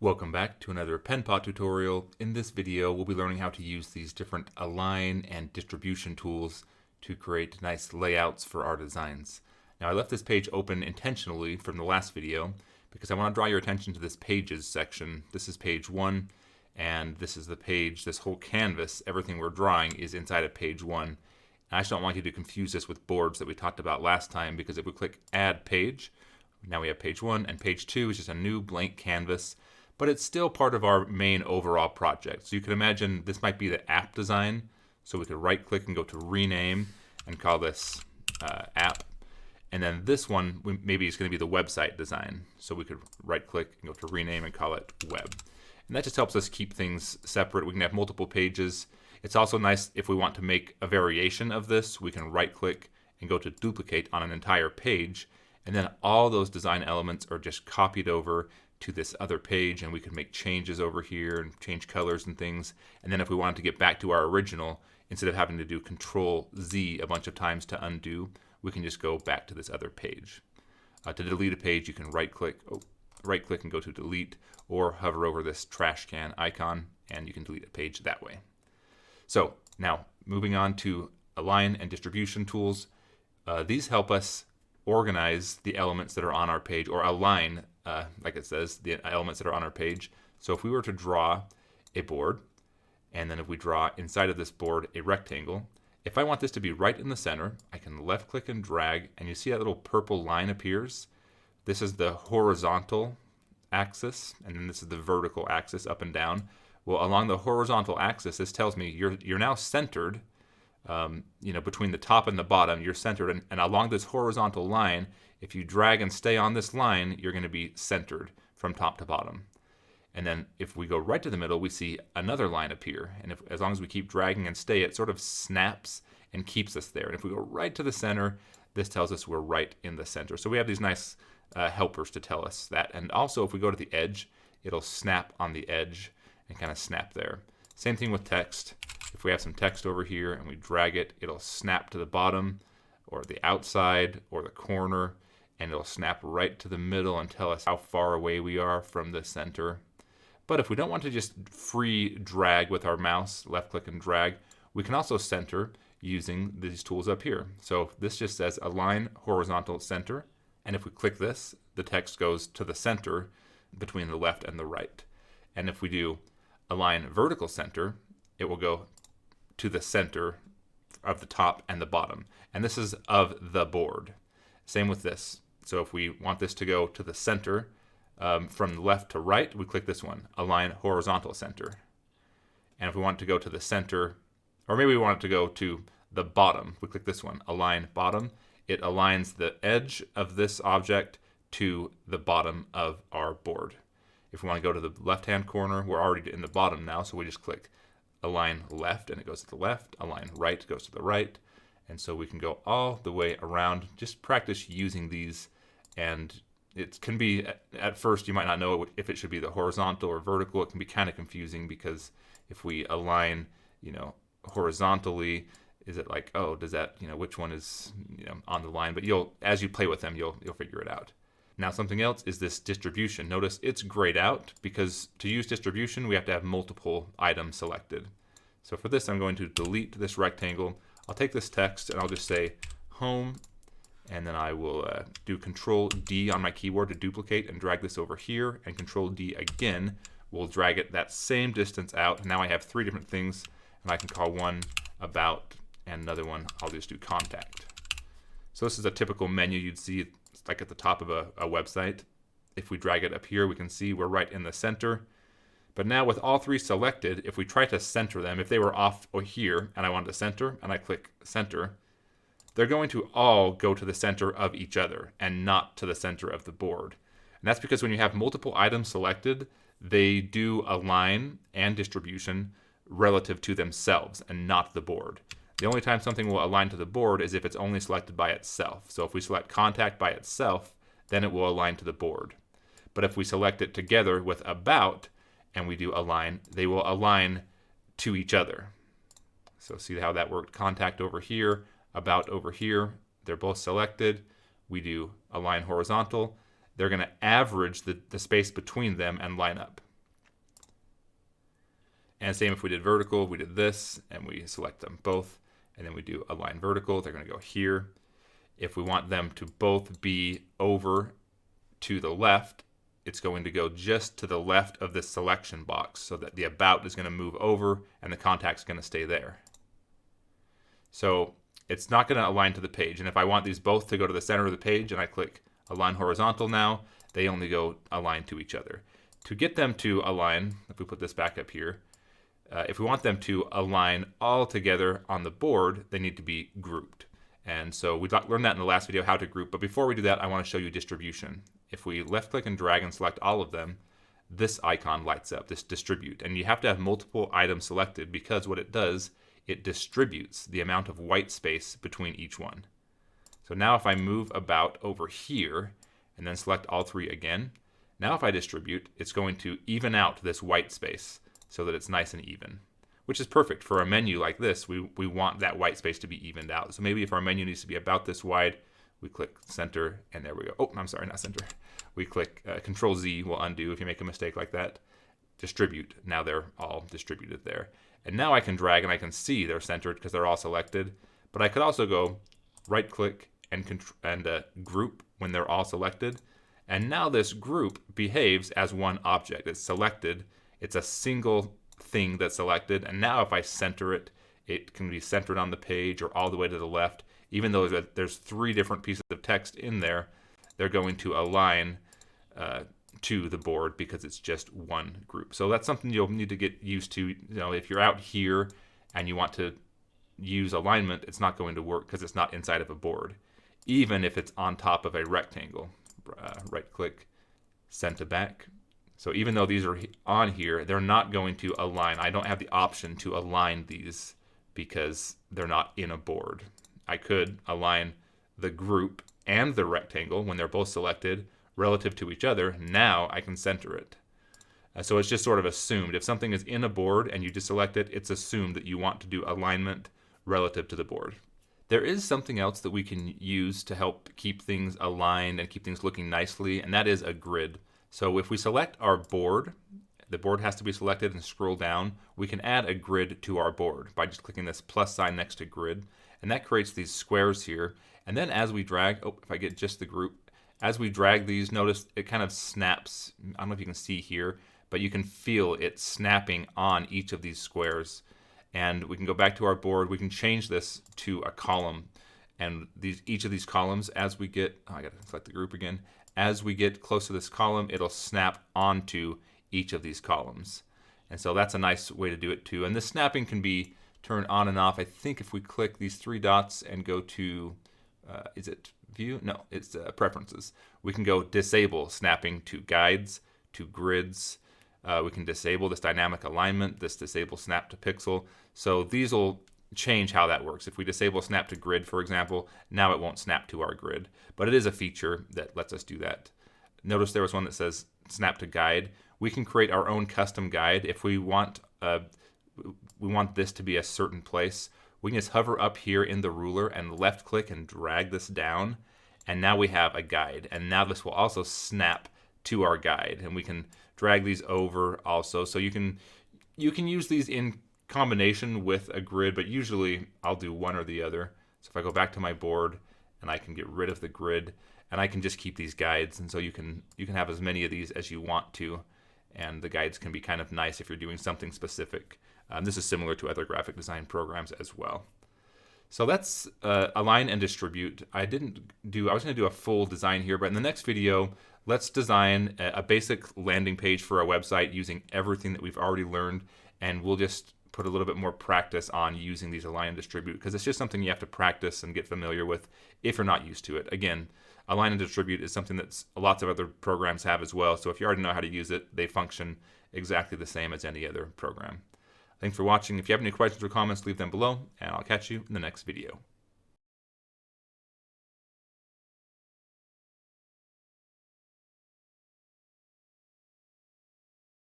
Welcome back to another Penpot tutorial. In this video, we'll be learning how to use these different align and distribution tools to create nice layouts for our designs. Now, I left this page open intentionally from the last video because I want to draw your attention to this pages section. This is page 1, and this is the page, this whole canvas, everything we're drawing is inside of page 1. And I just don't want you to confuse this with boards that we talked about last time, because if we click Add Page, now we have page 1, and page 2 is just a new blank canvas. But it's still part of our main overall project. So you can imagine this might be the app design. So we could right click and go to rename and call this app. And then this one, maybe it's going to be the website design. So we could right click and go to rename and call it web. And that just helps us keep things separate. We can have multiple pages. It's also nice if we want to make a variation of this, we can right click and go to duplicate on an entire page. And then all those design elements are just copied over to this other page, and we can make changes over here and change colors and things. And then if we wanted to get back to our original, instead of having to do Control Z a bunch of times to undo, we can just go back to this other page. To delete a page, you can right click and go to delete, or hover over this trash can icon and you can delete a page that way. So now moving on to align and distribution tools. These help us organize the elements that are on our page, or align, like it says, the elements that are on our page. So if we were to draw a board, and then if we draw inside of this board a rectangle, if I want this to be right in the center, I can left click and drag, and you see that little purple line appears. This is the horizontal axis, and then this is the vertical axis, up and down. Well, along the horizontal axis, this tells me you're now centered. Between the top and the bottom, you're centered, and along this horizontal line, if you drag and stay on this line, you're going to be centered from top to bottom. And then if we go right to the middle, we see another line appear, and as long as we keep dragging and stay, it sort of snaps and keeps us there. And if we go right to the center, this tells us we're right in the center. So we have these nice helpers to tell us that. And also, if we go to the edge, it'll snap on the edge and kind of snap there. Same thing with text. If we have some text over here and we drag it, it'll snap to the bottom or the outside or the corner, and it'll snap right to the middle and tell us how far away we are from the center. But if we don't want to just free drag with our mouse, left click and drag, we can also center using these tools up here. So this just says align horizontal center, and if we click this, the text goes to the center between the left and the right. And if we do align vertical center, it will go to the center of the top and the bottom. And this is of the board. Same with this. So if we want this to go to the center from left to right, we click this one, align horizontal center. And if we want it to go to the center, or maybe we want it to go to the bottom, we click this one, align bottom. It aligns the edge of this object to the bottom of our board. If we want to go to the left-hand corner, we're already in the bottom now, so we just click align left and it goes to the left, align right goes to the right, and so we can go all the way around. Just practice using these, and it can be, at first you might not know if it should be the horizontal or vertical. It can be kind of confusing, because if we align, horizontally, is it like, oh, does that, which one is, on the line? But as you play with them, you'll figure it out. Now, something else is this distribution. Notice it's grayed out, because to use distribution, we have to have multiple items selected. So for this, I'm going to delete this rectangle. I'll take this text and I'll just say home, and then I will do Control D on my keyboard to duplicate and drag this over here, and Control D again will drag it that same distance out. And now I have 3 different things, and I can call one about, and another one I'll just do contact. So this is a typical menu you'd see like at the top of a website. If we drag it up here, we can see we're right in the center. But now with all 3 selected, if we try to center them, if they were off here and I wanted to center, and I click center, they're going to all go to the center of each other and not to the center of the board. And that's because when you have multiple items selected, they do align and distribution relative to themselves and not the board. The only time something will align to the board is if it's only selected by itself. So if we select contact by itself, then it will align to the board. But if we select it together with about, and we do align, they will align to each other. So see how that worked? Contact over here, about over here, they're both selected. We do align horizontal. They're going to average the space between them and line up. And same if we did vertical, we did this, and we select them both, and then we do align vertical, they're going to go here. If we want them to both be over to the left, it's going to go just to the left of this selection box, so that the about is going to move over and the contact's going to stay there. So it's not going to align to the page. And if I want these both to go to the center of the page and I click align horizontal now, they only go align to each other. To get them to align, if we put this back up here, if we want them to align all together on the board, they need to be grouped. And so we learned that in the last video, how to group. But before we do that, I want to show you distribution. If we left click and drag and select all of them, this icon lights up, this distribute. And you have to have multiple items selected, because what it does, it distributes the amount of white space between each one. So now if I move about over here and then select all three again, now if I distribute, it's going to even out this white space so that it's nice and even, which is perfect for a menu like this. We want that white space to be evened out. So maybe if our menu needs to be about this wide, we click center, and there we go. Oh, I'm sorry, not center. We click Control Z will undo if you make a mistake like that. Distribute. Now they're all distributed there. And now I can drag and I can see they're centered because they're all selected. But I could also go right click and group when they're all selected. And now this group behaves as one object. It's selected. It's a single thing that's selected. And now if I center it, it can be centered on the page or all the way to the left. Even though there's three different pieces of text in there, they're going to align to the board because it's just one group. So that's something you'll need to get used to. You know, if you're out here and you want to use alignment, it's not going to work because it's not inside of a board, even if it's on top of a rectangle. Right click, send to back. So even though these are on here, they're not going to align. I don't have the option to align these because they're not in a board. I could align the group and the rectangle when they're both selected relative to each other. Now I can center it. So it's just sort of assumed. If something is in a board and you just select it, it's assumed that you want to do alignment relative to the board. There is something else that we can use to help keep things aligned and keep things looking nicely, and that is a grid. So if we select our board, the board has to be selected, and scroll down, we can add a grid to our board by just clicking this plus sign next to grid. And that creates these squares here. And then as we drag, if I get just the group, as we drag these, notice it kind of snaps. I don't know if you can see here, but you can feel it snapping on each of these squares. And we can go back to our board. We can change this to a column. And each of these columns, as we get, I gotta select the group again. As we get close to this column, it'll snap onto each of these columns. And so that's a nice way to do it too. And this snapping can be turned on and off. I think if we click these three dots and go to, is it view? No, it's preferences. We can go disable snapping to guides, to grids. We can disable this dynamic alignment, this disable snap to pixel. So these will change how that works. If we disable snap to grid, for example, now it won't snap to our grid. But it is a feature that lets us do that. Notice there was one that says snap to guide. We can create our own custom guide. If we want this to be a certain place, we can just hover up here in the ruler and left click and drag this down. And now we have a guide. And now this will also snap to our guide. And we can drag these over also. So you can use these in combination with a grid, but usually I'll do one or the other. So if I go back to my board and I can get rid of the grid, and I can just keep these guides. And so you can have as many of these as you want to. And the guides can be kind of nice if you're doing something specific. This is similar to other graphic design programs as well. So that's align and distribute. I was going to do a full design here, but in the next video, let's design a basic landing page for our website using everything that we've already learned, and we'll just put a little bit more practice on using these align and distribute, because it's just something you have to practice and get familiar with if you're not used to it. Again, align and distribute is something that lots of other programs have as well, so if you already know how to use it, they function exactly the same as any other program. Thanks for watching. If you have any questions or comments, leave them below, and I'll catch you in the next video.